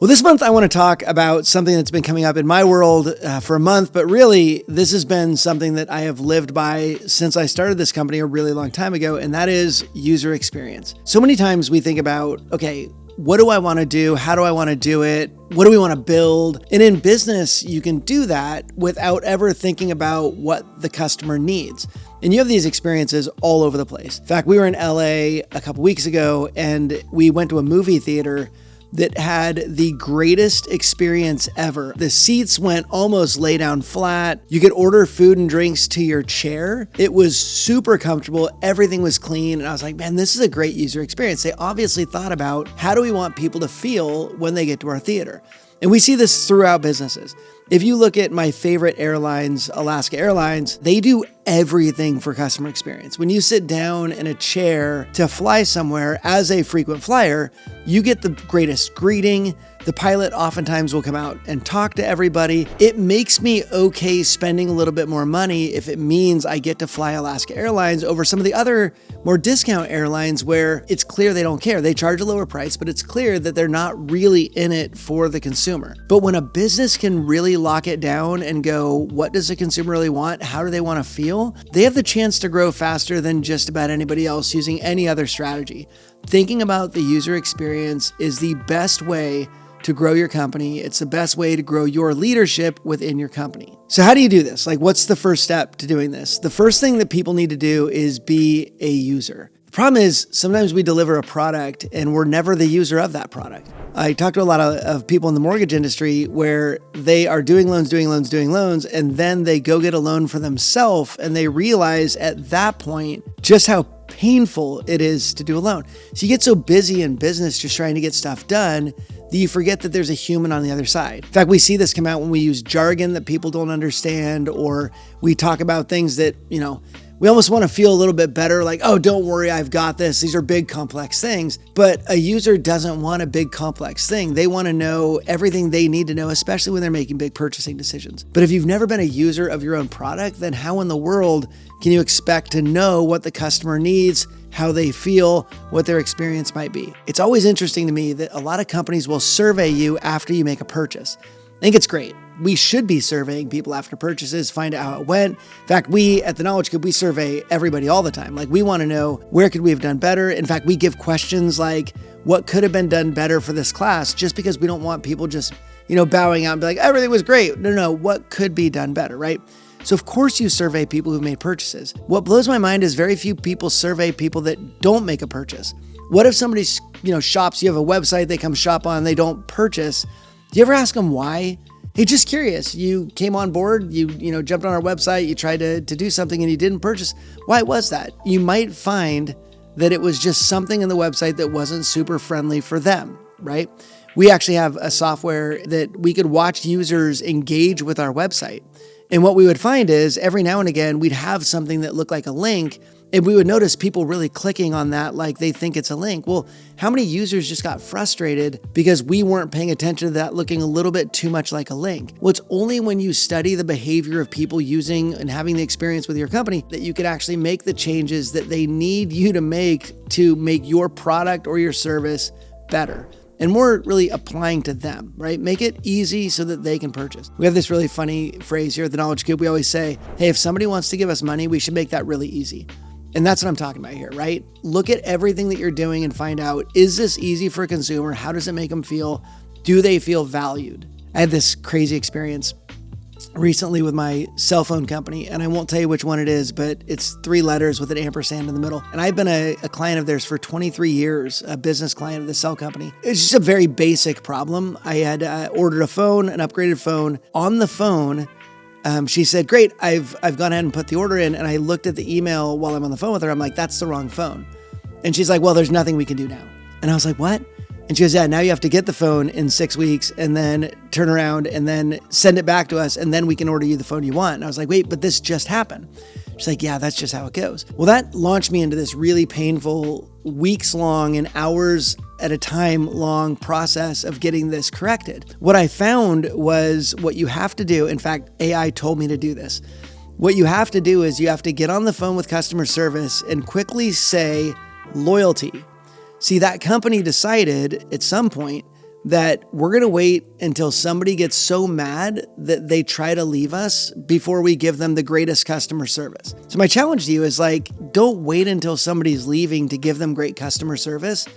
Well, this month I want to talk about something that's been coming up in my world for a month, but really this has been something that I have lived by since I started this company a really long time ago, and that is user experience. So many times we think about, okay, what do I want to do? How do I want to do it? What do we want to build? And in business, you can do that without ever thinking about what the customer needs. And you have these experiences all over the place. In fact, we were in LA a couple weeks ago and we went to a movie theater that had the greatest experience ever. The seats went almost lay down flat. You could order food and drinks to your chair. It was super comfortable. Everything was clean. And I was like, man, this is a great user experience. They obviously thought about how do we want people to feel when they get to our theater? And we see this throughout businesses. If you look at my favorite airlines, Alaska Airlines, they do everything for customer experience. When you sit down in a chair to fly somewhere as a frequent flyer, you get the greatest greeting. The pilot oftentimes will come out and talk to everybody. It makes me okay spending a little bit more money if it means I get to fly Alaska Airlines over some of the other more discount airlines where it's clear they don't care. They charge a lower price, but it's clear that they're not really in it for the consumer. But when a business can really lock it down and go, what does the consumer really want? How do they want to feel? They have the chance to grow faster than just about anybody else using any other strategy. Thinking about the user experience is the best way to grow your company. It's the best way to grow your leadership within your company. So how do you do this? Like, what's the first step to doing this? The first thing that people need to do is be a user. The problem is sometimes we deliver a product and we're never the user of that product. I talk to a lot of people in the mortgage industry where they are doing loans, and then they go get a loan for themselves and they realize at that point just how painful it is to do a loan. So you get so busy in business just trying to get stuff done that you forget that there's a human on the other side. In fact, we see this come out when we use jargon that people don't understand, or we talk about things that, we almost want to feel a little bit better, like, oh, don't worry, I've got this. These are big, complex things. But a user doesn't want a big, complex thing. They want to know everything they need to know, especially when they're making big purchasing decisions. But if you've never been a user of your own product, then how in the world can you expect to know what the customer needs, how they feel, what their experience might be? It's always interesting to me that a lot of companies will survey you after you make a purchase. I think it's great. We should be surveying people after purchases, find out how it went. In fact, we at the Knowledge Cube, we survey everybody all the time. Like, we want to know where could we have done better. In fact, we give questions like what could have been done better for this class, just because we don't want people just, bowing out and be like, everything was great. No, what could be done better, right? So of course you survey people who've made purchases. What blows my mind is very few people survey people that don't make a purchase. What if somebody, shops, you have a website, they come shop on, they don't purchase. Do you ever ask them why? Hey, just curious, you came on board, you jumped on our website, you tried to do something and you didn't purchase. Why was that? You might find that it was just something in the website that wasn't super friendly for them, right? We actually have a software that we could watch users engage with our website. And what we would find is every now and again, we'd have something that looked like a link, and we would notice people really clicking on that like they think it's a link. Well, how many users just got frustrated because we weren't paying attention to that looking a little bit too much like a link? Well, it's only when you study the behavior of people using and having the experience with your company that you could actually make the changes that they need you to make your product or your service better. And more really applying to them, right? Make it easy so that they can purchase. We have this really funny phrase here at the Knowledge Cube. We always say, hey, if somebody wants to give us money, we should make that really easy. And that's what I'm talking about here, right? Look at everything that you're doing and find out, is this easy for a consumer? How does it make them feel? Do they feel valued? I had this crazy experience recently with my cell phone company, and I won't tell you which one it is, but it's 3 letters with an ampersand in the middle. And I've been a client of theirs for 23 years, a business client of the cell company. It's just a very basic problem. I had ordered a phone, an upgraded phone. On the phone, she said, great, I've gone ahead and put the order in. And I looked at the email while I'm on the phone with her. I'm like, that's the wrong phone. And she's like, well, there's nothing we can do now. And I was like, what? And she goes, yeah, now you have to get the phone in 6 weeks and then turn around and then send it back to us, and then we can order you the phone you want. And I was like, wait, but this just happened. She's like, yeah, that's just how it goes. Well, that launched me into this really painful, weeks long and hours at a time long process of getting this corrected. What I found was what you have to do. In fact, AI told me to do this. What you have to do is you have to get on the phone with customer service and quickly say loyalty. See, that company decided at some point that we're going to wait until somebody gets so mad that they try to leave us before we give them the greatest customer service. So my challenge to you is don't wait until somebody's leaving to give them great customer service.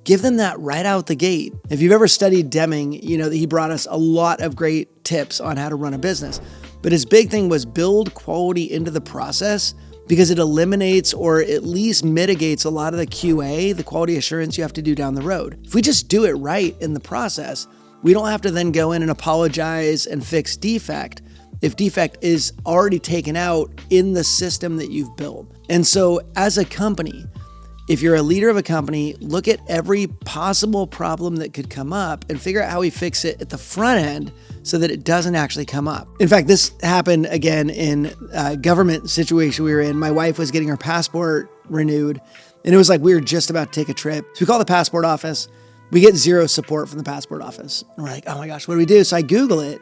Give them that right out the gate. If you've ever studied Deming, you know that he brought us a lot of great tips on how to run a business. But his big thing was build quality into the process because it eliminates or at least mitigates a lot of the QA, the quality assurance you have to do down the road. If we just do it right in the process, we don't have to then go in and apologize and fix defect if defect is already taken out in the system that you've built. And so as a company, if you're a leader of a company, look at every possible problem that could come up and figure out how we fix it at the front end so that it doesn't actually come up. In fact, this happened again in a government situation we were in. My wife was getting her passport renewed, and it was like we were just about to take a trip. So we call the passport office. We get zero support from the passport office. And we're like, oh my gosh, what do we do? So I Google it.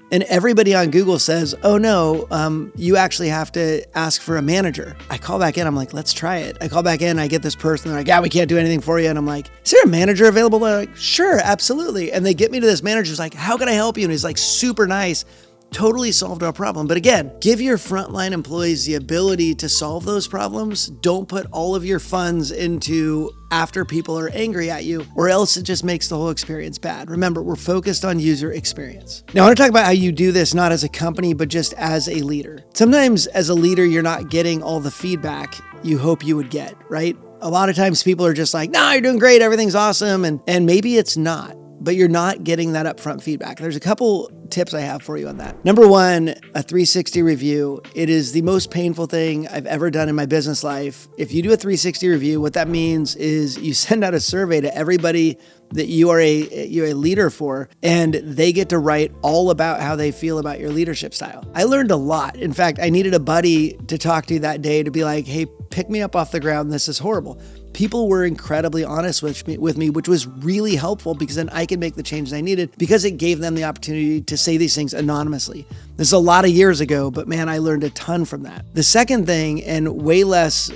And everybody on Google says, oh no, you actually have to ask for a manager. I call back in, I'm like, let's try it. I call back in, I get this person, they're like, yeah, we can't do anything for you. And I'm like, is there a manager available? They're like, sure, absolutely. And they get me to this manager who's like, how can I help you? And he's like super nice, totally solved our problem. But again, give your frontline employees the ability to solve those problems. Don't put all of your funds into after people are angry at you, or else it just makes the whole experience bad. Remember, we're focused on user experience. Now, I want to talk about how you do this, not as a company, but just as a leader. Sometimes as a leader, you're not getting all the feedback you hope you would get, right? A lot of times people are just like, no, you're doing great. Everything's awesome. And maybe it's not, but you're not getting that upfront feedback. There's a couple tips I have for you on that. Number one, a 360 review. It is the most painful thing I've ever done in my business life. If you do a 360 review, what that means is you send out a survey to everybody that you're a leader for, and they get to write all about how they feel about your leadership style. I learned a lot. In fact, I needed a buddy to talk to that day to be like, hey, pick me up off the ground. This is horrible. People were incredibly honest with me, which was really helpful because then I could make the changes I needed because it gave them the opportunity to say these things anonymously. This is a lot of years ago, but man, I learned a ton from that. The second thing, and way less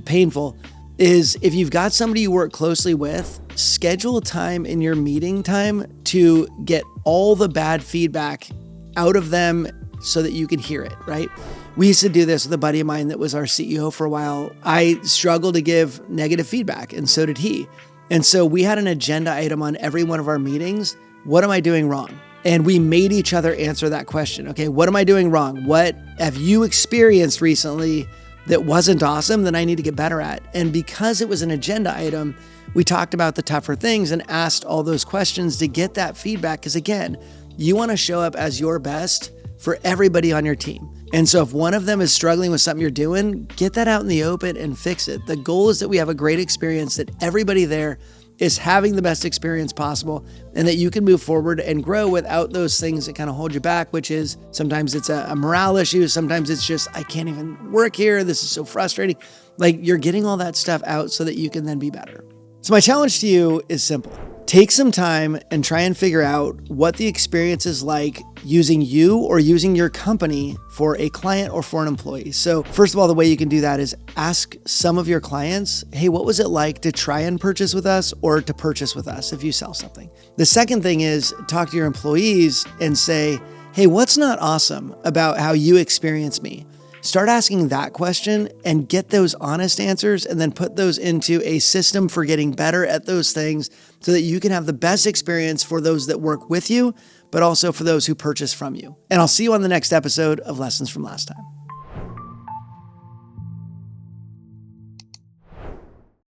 painful, is if you've got somebody you work closely with, schedule time in your meeting time to get all the bad feedback out of them so that you can hear it, right? We used to do this with a buddy of mine that was our CEO for a while. I struggled to give negative feedback, and so did he. And so we had an agenda item on every one of our meetings. What am I doing wrong? And we made each other answer that question. Okay, what am I doing wrong? What have you experienced recently that wasn't awesome that I need to get better at? And because it was an agenda item, we talked about the tougher things and asked all those questions to get that feedback. Because again, you want to show up as your best for everybody on your team. And so if one of them is struggling with something you're doing, get that out in the open and fix it. The goal is that we have a great experience, that everybody there is having the best experience possible, and that you can move forward and grow without those things that kind of hold you back, which is sometimes it's a morale issue. Sometimes it's just, I can't even work here. This is so frustrating. Like, you're getting all that stuff out so that you can then be better. So my challenge to you is simple. Take some time and try and figure out what the experience is like using you or using your company for a client or for an employee. So first of all, the way you can do that is ask some of your clients, hey, what was it like to try and purchase with us or to purchase with us if you sell something? The second thing is talk to your employees and say, hey, what's not awesome about how you experience me? Start asking that question and get those honest answers, and then put those into a system for getting better at those things so that you can have the best experience for those that work with you, but also for those who purchase from you. And I'll see you on the next episode of Lessons from Last Time.